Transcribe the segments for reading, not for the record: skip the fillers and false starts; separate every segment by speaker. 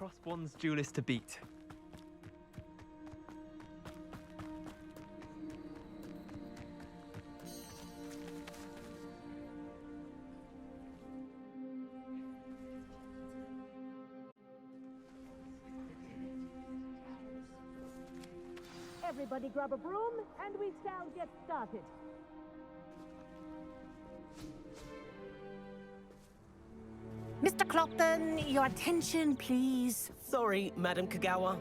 Speaker 1: cross-bronze duelist to beat.
Speaker 2: Everybody grab a broom, and we shall get started. Mr. Clopton, your attention, please.
Speaker 3: Sorry, Madam Kagawa.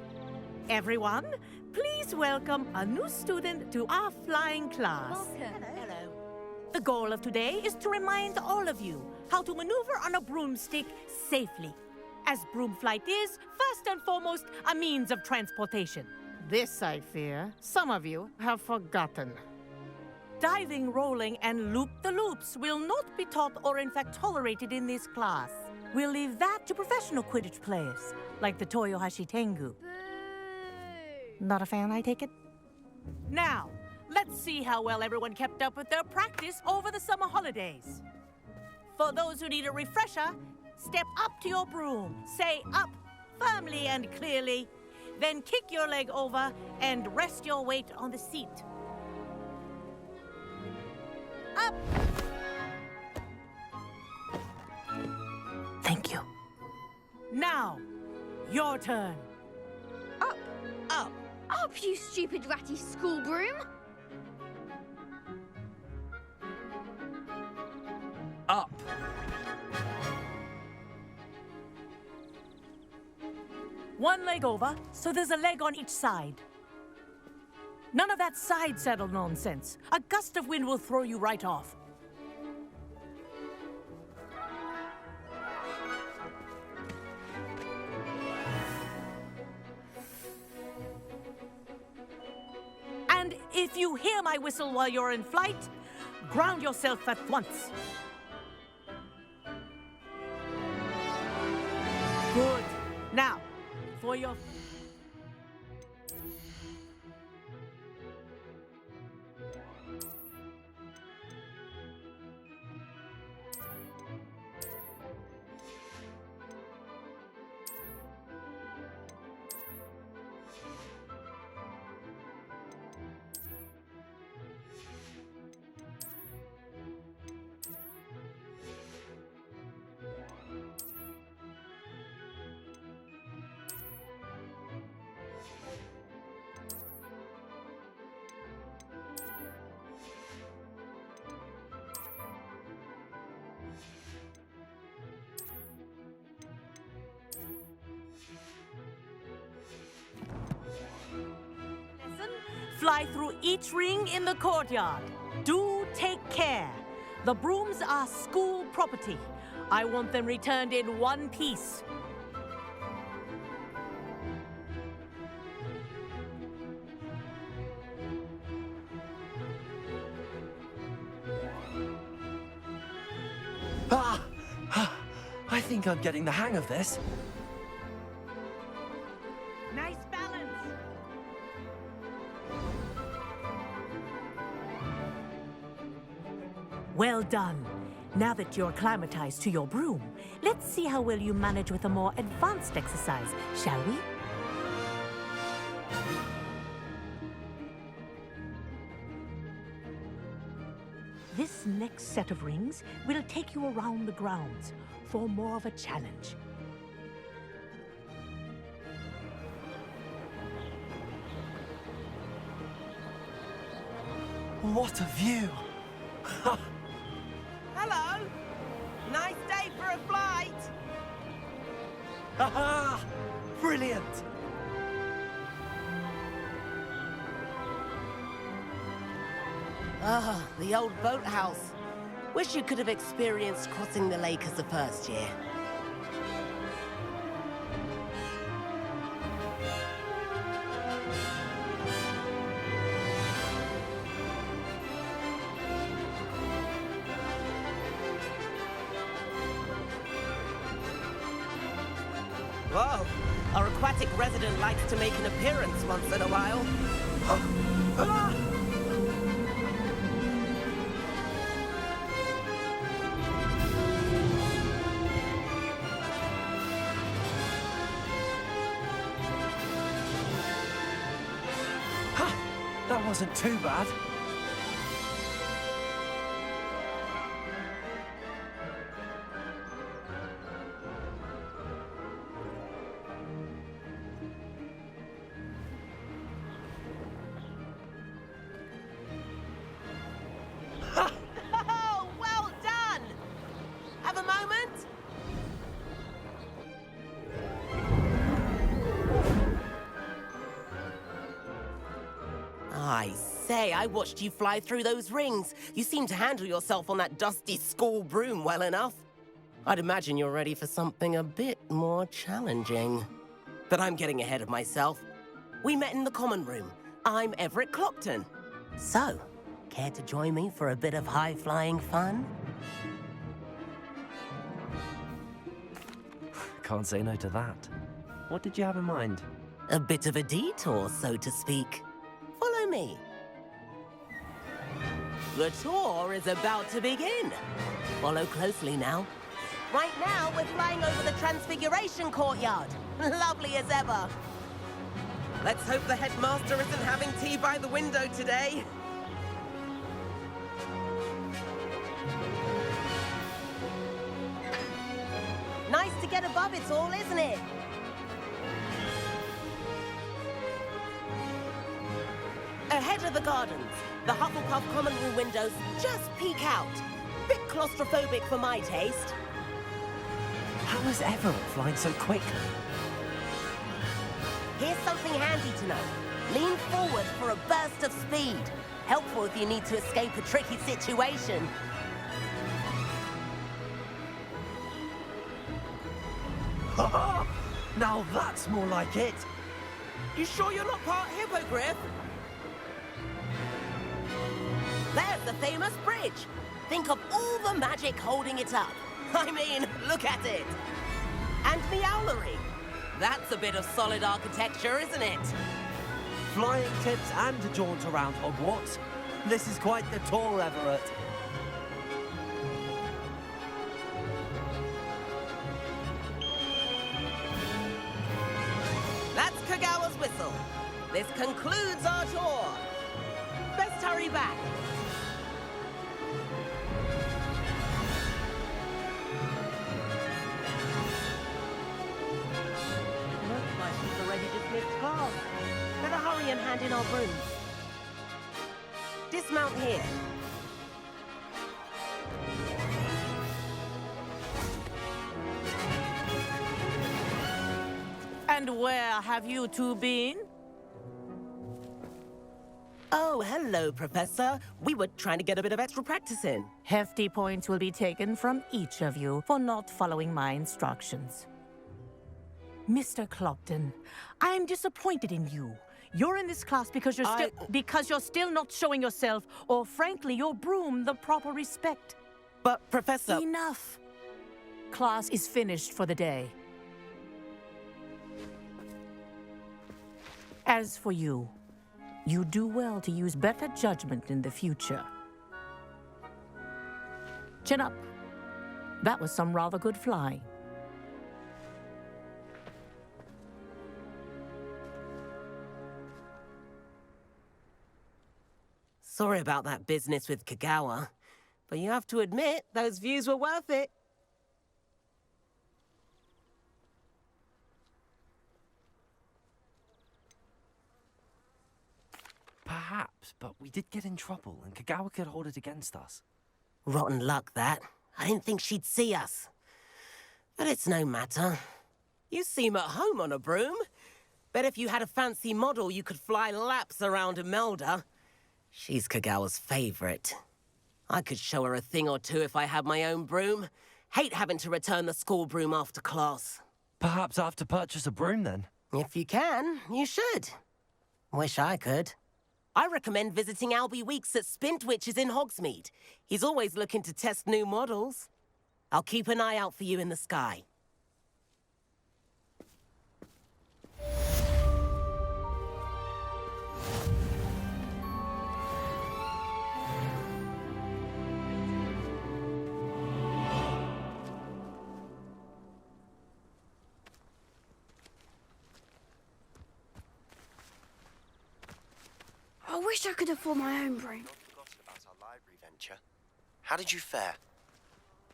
Speaker 2: Everyone, please welcome a new student to our flying class.
Speaker 4: Welcome.
Speaker 3: Hello.
Speaker 2: The goal of today is to remind all of you how to maneuver on a broomstick safely, as broom flight is, first and foremost, a means of transportation. This, I fear, some of you have forgotten. Diving, rolling, and loop-the-loops will not be taught or in fact tolerated in this class. We'll leave that to professional Quidditch players, like the Toyohashi Tengu.
Speaker 4: Boo!
Speaker 2: Not a fan, I take it? Now, let's see how well everyone kept up with their practice over the summer holidays. For those who need a refresher, step up to your broom, say up firmly and clearly, then kick your leg over and rest your weight on the seat. Up! Thank you. Now, your turn.
Speaker 4: Up!
Speaker 3: Up.
Speaker 4: Up, you stupid ratty school broom!
Speaker 1: Up!
Speaker 2: One leg over, so there's a leg on each side. None of that side saddle nonsense. A gust of wind will throw you right off. And if you hear my whistle while you're in flight, ground yourself at once. Good. Now, for your... Fly through each ring in the courtyard. Do take care. The brooms are school property. I want them returned in one piece.
Speaker 1: I think I'm getting the hang of this.
Speaker 2: Nice balance. Well done. Now that you're acclimatized to your broom, let's see how well you manage with a more advanced exercise, shall we? This next set of rings will take you around the grounds for more of a challenge.
Speaker 1: What a view!
Speaker 3: Hello. Nice day for a flight.
Speaker 1: Haha! Brilliant!
Speaker 3: Ah, the old boathouse. Wish you could have experienced crossing the lake as a first year. Whoa, our aquatic resident likes to make an appearance once in a while.
Speaker 1: wasn't too bad.
Speaker 3: Oh, well done! Have a moment? I say, I watched you fly through those rings. You seem to handle yourself on that dusty school broom well enough. I'd imagine you're ready for something a bit more challenging. But I'm getting ahead of myself. We met in the common room. I'm Everett Clopton. So, care to join me for a bit of high-flying fun?
Speaker 1: Can't say no to that. What did you have in mind?
Speaker 3: A bit of a detour, so to speak. Follow me. The tour is about to begin. Follow closely now. Right now, we're flying over the Transfiguration Courtyard. Lovely as ever. Let's hope the headmaster isn't having tea by the window today. Nice to get above it all, isn't it? Ahead of the gardens, the Hufflepuff common room windows just peek out. Bit claustrophobic for my taste.
Speaker 1: How is Everett flying so quickly?
Speaker 3: Here's something handy to know. Lean forward for a burst of speed. Helpful if you need to escape a tricky situation.
Speaker 1: Now that's more like it.
Speaker 3: You sure you're not part hippogriff? There's the famous bridge. Think of all the magic holding it up. I mean, look at it. And the owlery. That's a bit of solid architecture, isn't it?
Speaker 1: Flying tips and a jaunt around Hogwarts. This is quite the tour, Everett.
Speaker 3: That's Kagawa's whistle. This concludes our tour. Best hurry back. Looks like she's already dismissed class. Better hurry and hand in our brooms. Dismount here.
Speaker 2: And where have you two been?
Speaker 3: Oh, hello, Professor. We were trying to get a bit of extra practice in.
Speaker 2: Hefty points will be taken from each of you for not following my instructions. Mr. Clopton, I'm disappointed in you. You're in this class because you're still not showing yourself, or frankly, your broom the proper respect.
Speaker 3: But, Professor...
Speaker 2: Enough. Class is finished for the day. As for you, you do well to use better judgment in the future. Chin up. That was some rather good flying.
Speaker 3: Sorry about that business with Kagawa, but you have to admit, those views were worth it.
Speaker 1: Perhaps, but we did get in trouble, and Kagawa could hold it against us.
Speaker 3: Rotten luck, that. I didn't think she'd see us. But it's no matter. You seem at home on a broom. Bet if you had a fancy model, you could fly laps around Imelda. She's Kagawa's favorite. I could show her a thing or two if I had my own broom. Hate having to return the school broom after class.
Speaker 1: Perhaps I have to purchase a broom, then.
Speaker 3: If you can, you should. Wish I could. I recommend visiting Albie Weeks at Spintwitches in Hogsmeade. He's always looking to test new models. I'll keep an eye out for you in the sky.
Speaker 4: Oh, wish I could afford my own broom.
Speaker 5: Not forgotten about our library venture. How did you fare?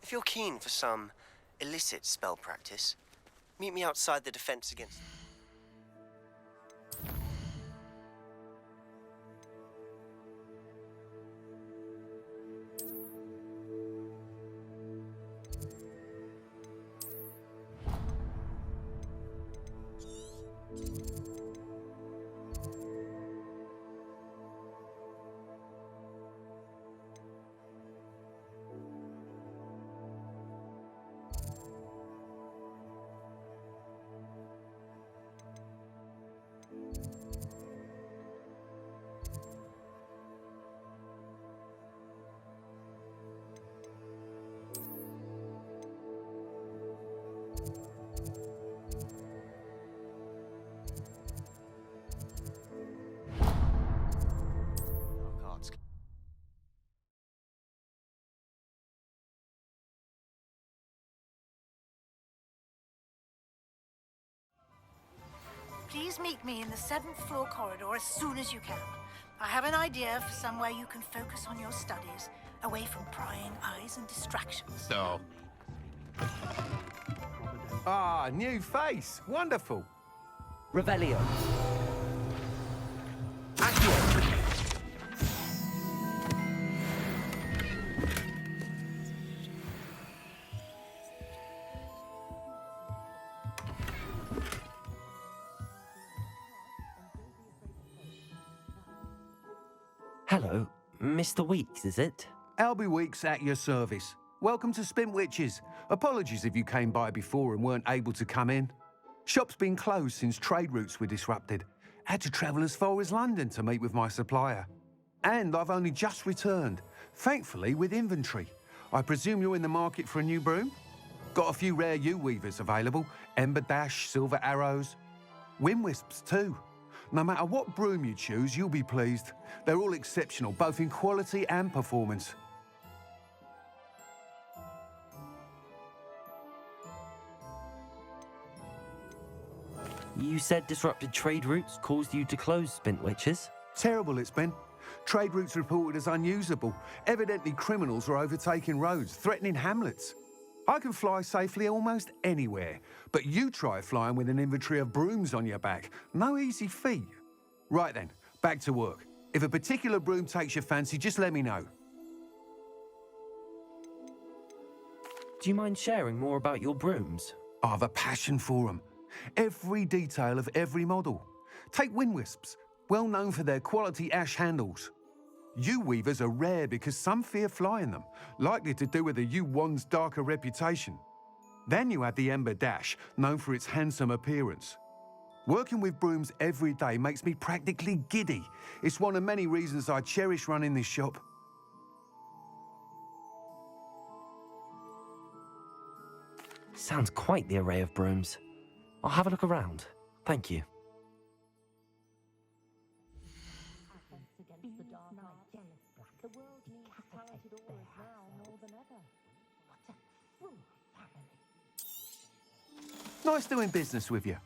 Speaker 5: If you're keen for some illicit spell practice, meet me outside the Defense Against...
Speaker 6: Please meet me in the 7th floor corridor as soon as you can. I have an idea for somewhere you can focus on your studies, away from prying eyes and distractions.
Speaker 7: Oh. Ah, new face. Wonderful.
Speaker 1: Revelio. Hello, Mr. Weeks, is it?
Speaker 7: Albie Weeks at your service. Welcome to Spintwitches. Apologies if you came by before and weren't able to come in. Shop's been closed since trade routes were disrupted. Had to travel as far as London to meet with my supplier. And I've only just returned, thankfully with inventory. I presume you're in the market for a new broom? Got a few rare U-weavers available. Ember Dash, Silver Arrows. Wind Wisps too. No matter what broom you choose, you'll be pleased. They're all exceptional, both in quality and performance.
Speaker 1: You said disrupted trade routes caused you to close Spintwitches?
Speaker 7: Terrible it's been. Trade routes reported as unusable. Evidently criminals are overtaking roads, threatening hamlets. I can fly safely almost anywhere, but you try flying with an inventory of brooms on your back. No easy feat. Right then, back to work. If a particular broom takes your fancy, just let me know.
Speaker 1: Do you mind sharing more about your brooms?
Speaker 7: I have a passion for them. Every detail of every model. Take Wind Wisps, well known for their quality ash handles. U-weavers are rare because some fear flying them, likely to do with the U-wand's darker reputation. Then you have the Ember Dash, known for its handsome appearance. Working with brooms every day makes me practically giddy. It's one of many reasons I cherish running this shop.
Speaker 1: Sounds quite the array of brooms. I'll have a look around. Thank you.
Speaker 7: Nice doing business with you.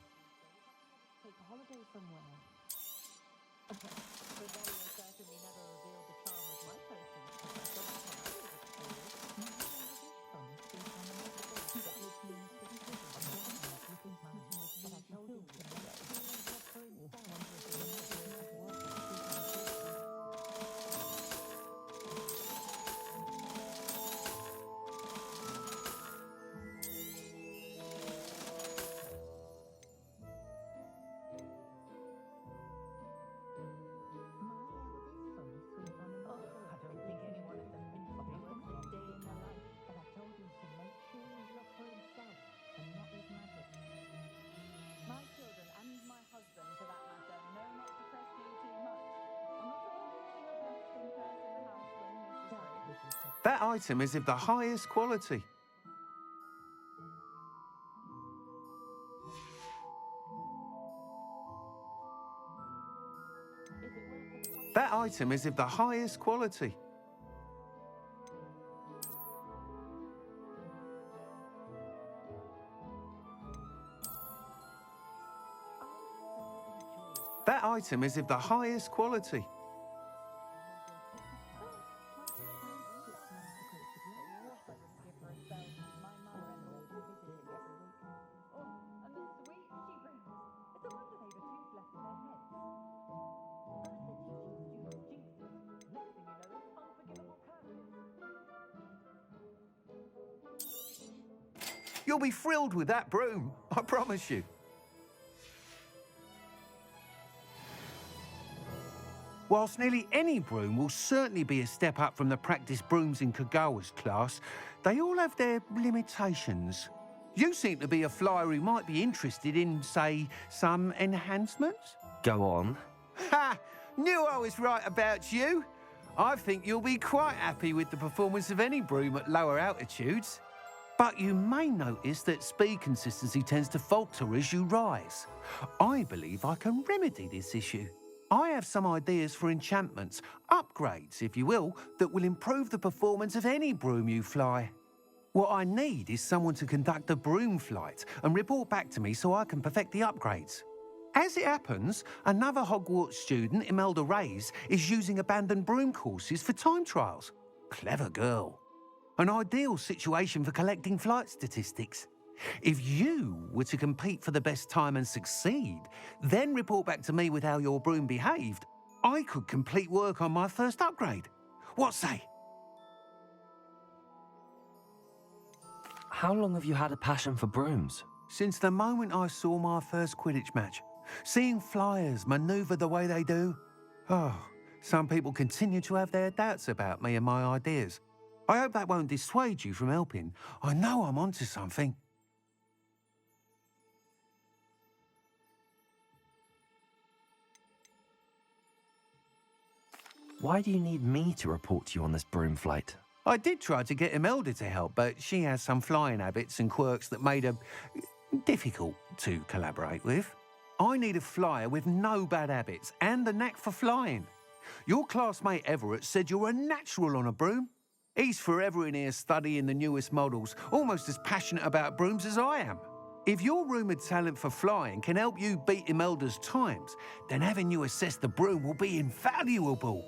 Speaker 7: That item is of the highest quality. That item is of the highest quality. That item is of the highest quality. You'll be thrilled with that broom, I promise you. Whilst nearly any broom will certainly be a step up from the practice brooms in Kagawa's class, they all have their limitations. You seem to be a flyer who might be interested in, say, some enhancements?
Speaker 8: Go on.
Speaker 7: Ha! Knew I was right about you. I think you'll be quite happy with the performance of any broom at lower altitudes. But you may notice that speed consistency tends to falter as you rise. I believe I can remedy this issue. I have some ideas for enchantments, upgrades, if you will, that will improve the performance of any broom you fly. What I need is someone to conduct a broom flight and report back to me so I can perfect the upgrades. As it happens, another Hogwarts student, Imelda Reyes, is using abandoned broom courses for time trials. Clever girl. An ideal situation for collecting flight statistics. If you were to compete for the best time and succeed, then report back to me with how your broom behaved, I could complete work on my first upgrade. What say?
Speaker 8: How long have you had a passion for brooms?
Speaker 7: Since the moment I saw my first Quidditch match. Seeing flyers manoeuvre the way they do. Oh, some people continue to have their doubts about me and my ideas. I hope that won't dissuade you from helping. I know I'm onto something.
Speaker 8: Why do you need me to report to you on this broom flight?
Speaker 7: I did try to get Imelda to help, but she has some flying habits and quirks that made her difficult to collaborate with. I need a flyer with no bad habits and the knack for flying. Your classmate Everett said you're a natural on a broom. He's forever in here studying the newest models, almost as passionate about brooms as I am. If your rumoured talent for flying can help you beat Imelda's times, then having you assess the broom will be invaluable.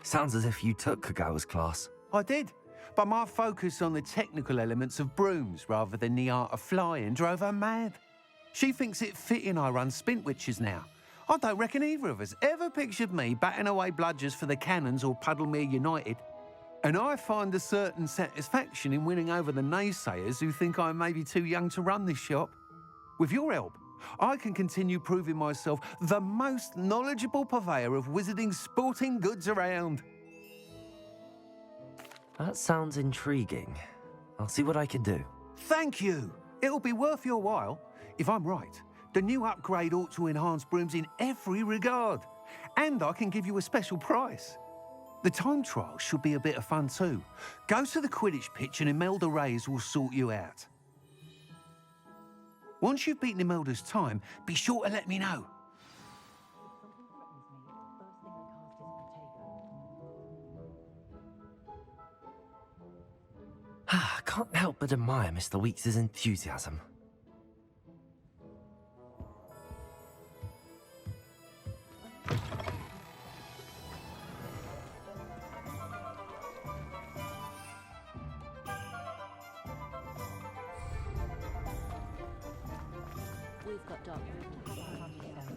Speaker 8: Sounds as if you took Kagawa's class.
Speaker 7: I did, but my focus on the technical elements of brooms rather than the art of flying drove her mad. She thinks it fitting I run Spintwitches now. I don't reckon either of us ever pictured me batting away bludgers for the Cannons or Puddlemere United. And I find a certain satisfaction in winning over the naysayers who think I may be too young to run this shop. With your help, I can continue proving myself the most knowledgeable purveyor of wizarding sporting goods around.
Speaker 8: That sounds intriguing. I'll see what I can do.
Speaker 7: Thank you. It'll be worth your while. If I'm right, the new upgrade ought to enhance brooms in every regard. And I can give you a special price. The time trial should be a bit of fun too. Go to the Quidditch pitch and Imelda Reyes will sort you out. Once you've beaten Imelda's time, be sure to let me know.
Speaker 8: I can't help but admire Mr. Weeks' enthusiasm.
Speaker 9: We've got Doc. Master.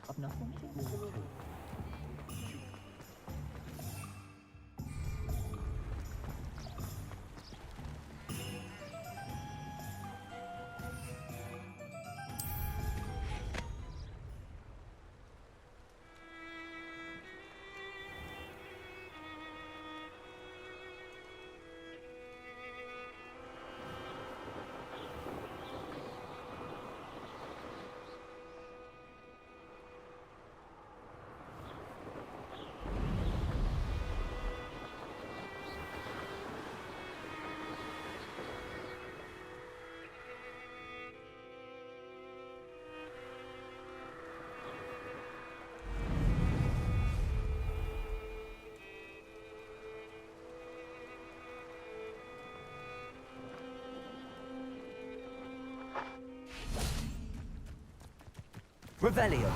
Speaker 9: Of nothing.
Speaker 1: Revelio.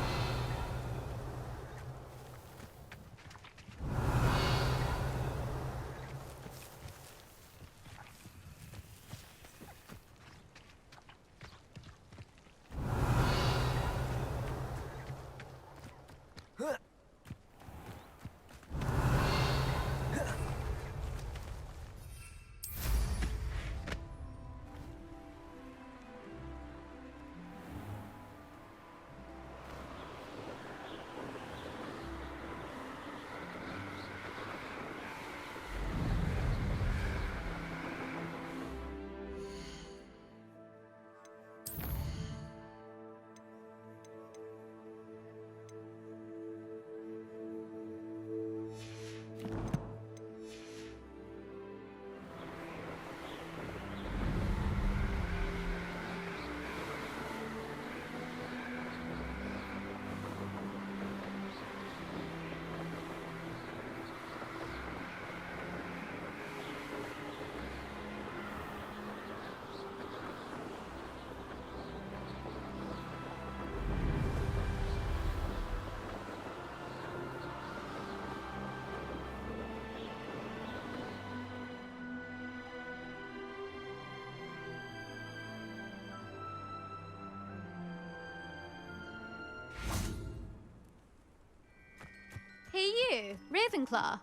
Speaker 10: you, Ravenclaw?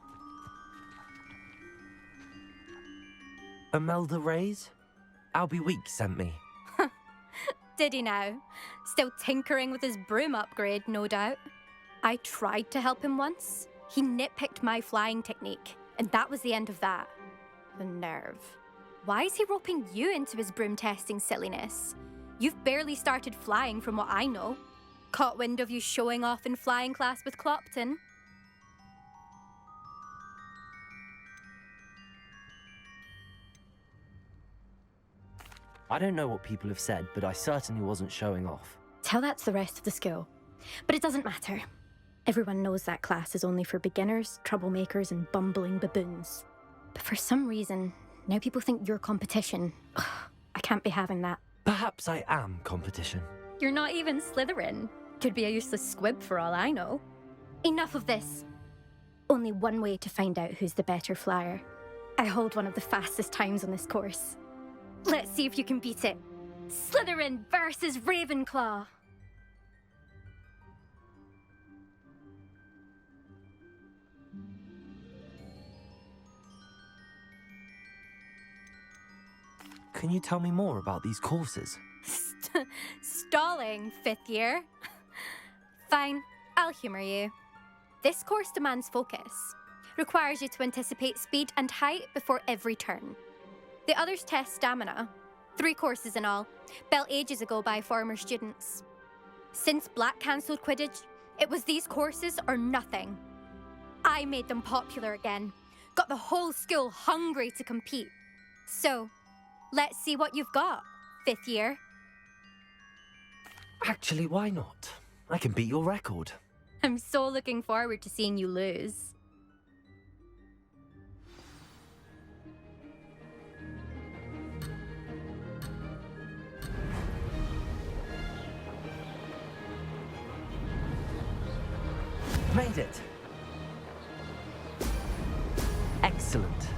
Speaker 8: Imelda Reyes? Albie Weeks sent me.
Speaker 10: Did he now? Still tinkering with his broom upgrade, no doubt. I tried to help him once. He nitpicked my flying technique, and that was the end of that. The nerve. Why is he roping you into his broom testing silliness? You've barely started flying from what I know. Caught wind of you showing off in flying class with Clopton.
Speaker 8: I don't know what people have said, but I certainly wasn't showing off.
Speaker 10: Tell that to the rest of the school. But it doesn't matter. Everyone knows that class is only for beginners, troublemakers, and bumbling baboons. But for some reason, now people think you're competition. Ugh, I can't be having that.
Speaker 8: Perhaps I am competition.
Speaker 10: You're not even Slytherin. Could be a useless squib for all I know. Enough of this. Only one way to find out who's the better flyer. I hold one of the fastest times on this course. Let's see if you can beat it. Slytherin versus Ravenclaw.
Speaker 8: Can you tell me more about these courses?
Speaker 10: Stalling, 5th year. Fine, I'll humour you. This course demands focus. Requires you to anticipate speed and height before every turn. The others test stamina. 3 courses in all, built ages ago by former students. Since Black cancelled Quidditch, it was these courses or nothing. I made them popular again. Got the whole school hungry to compete. So, let's see what you've got, 5th year.
Speaker 8: Actually, why not? I can beat your record.
Speaker 10: I'm so looking forward to seeing you lose.
Speaker 8: Made it. Excellent.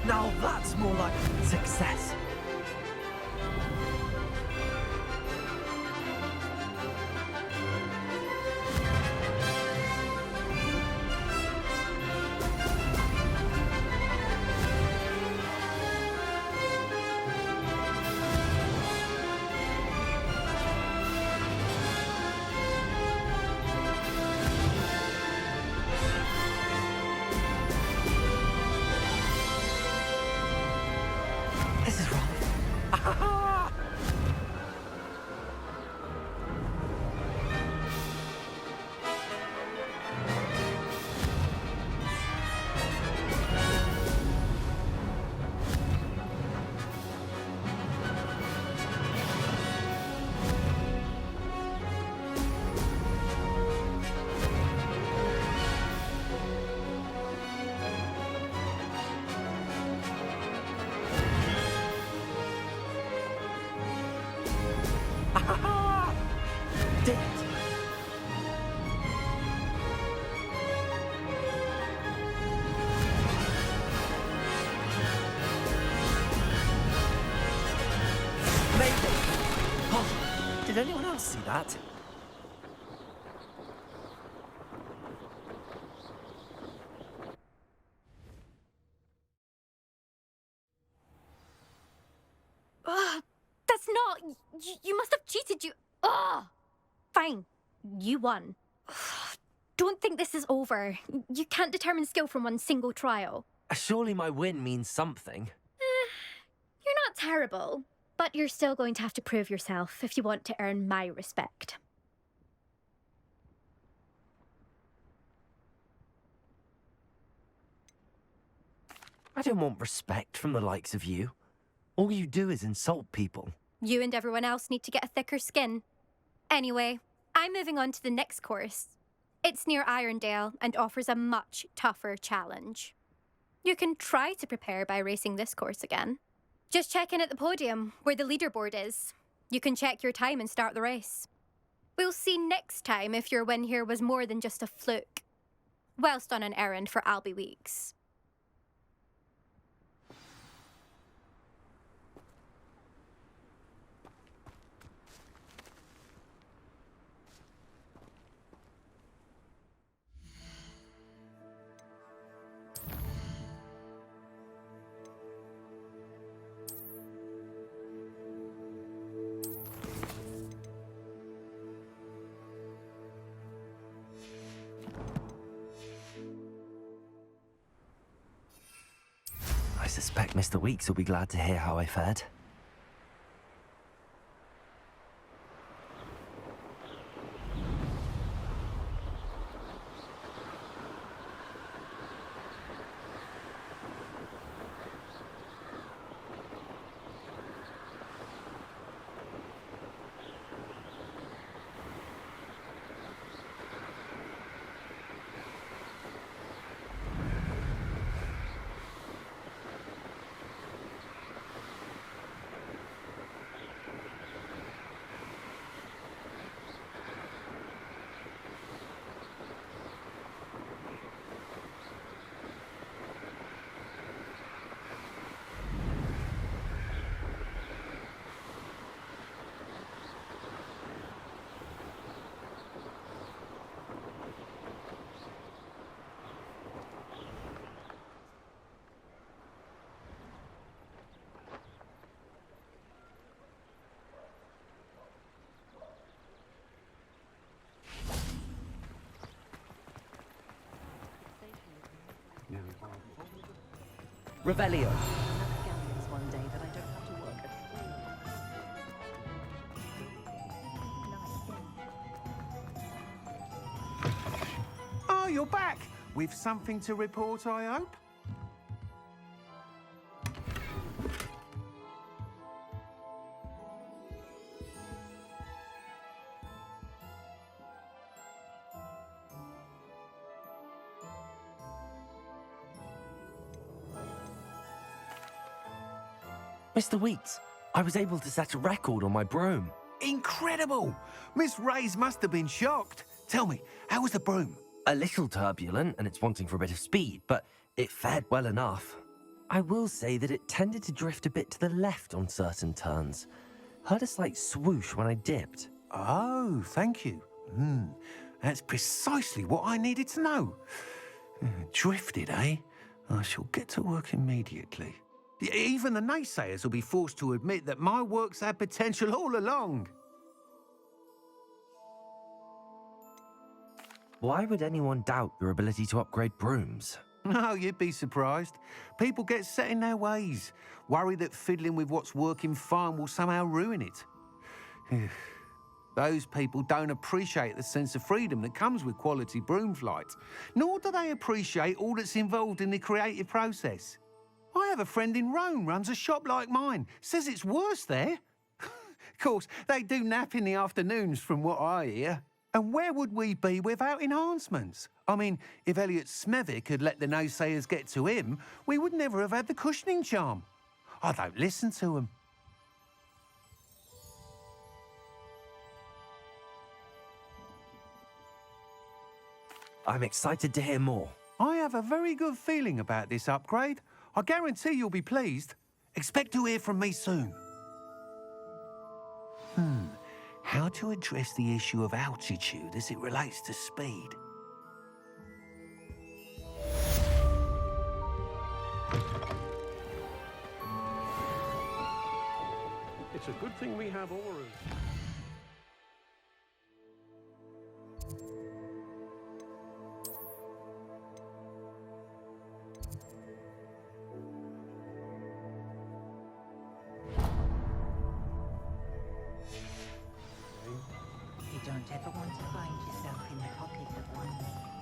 Speaker 8: Now that's more like success. This is wrong. Did it. Made it. Oh, did anyone else see that?
Speaker 10: That's not... You must have cheated, you... Ugh! Fine. You won. Don't think this is over. You can't determine skill from one single trial.
Speaker 8: Surely my win means something.
Speaker 10: You're not terrible, but you're still going to have to prove yourself if you want to earn my respect.
Speaker 8: I don't want respect from the likes of you. All you do is insult people.
Speaker 10: You and everyone else need to get a thicker skin. Anyway, I'm I'm moving on to the next course. It's near Irondale and offers a much tougher challenge. You can try to prepare by racing this course again. Just check in at the podium, where the leaderboard is. You can check your time and start the race. We'll see next time if your win here was more than just a fluke. Whilst on an errand for Albie Weeks.
Speaker 8: I suspect Mr. Weeks will be glad to hear how I fared. Revelio.
Speaker 9: One day that I don't have to work at
Speaker 7: Oh, you're back! With something to report, I hope?
Speaker 8: Mr. Weeks, I was able to set a record on my broom.
Speaker 7: Incredible! Miss Reyes must have been shocked. Tell me, how was the broom?
Speaker 8: A little turbulent, and it's wanting for a bit of speed, but it fared well enough. I will say that it tended to drift a bit to the left on certain turns. Heard a slight swoosh when I dipped.
Speaker 7: Oh, thank you. That's precisely what I needed to know. Drifted, eh? I shall get to work immediately. Even the naysayers will be forced to admit that my work's had potential all along.
Speaker 8: Why would anyone doubt your ability to upgrade brooms?
Speaker 7: No, you'd be surprised. People get set in their ways, worry that fiddling with what's working fine will somehow ruin it. Those people don't appreciate the sense of freedom that comes with quality broom flight, nor do they appreciate all that's involved in the creative process. I have a friend in Rome runs a shop like mine, says it's worse there. Of course, they do nap in the afternoons from what I hear. And where would we be without enhancements? I mean, if Elliot Smethwick had let the naysayers get to him, we would never have had the cushioning charm. I don't listen to them.
Speaker 8: I'm excited to hear more.
Speaker 7: I have a very good feeling about this upgrade. I guarantee you'll be pleased. Expect to hear from me soon. How to address the issue of altitude as it relates to speed?
Speaker 11: It's a good thing we have auras.
Speaker 6: You don't ever want to find yourself in the pocket of one.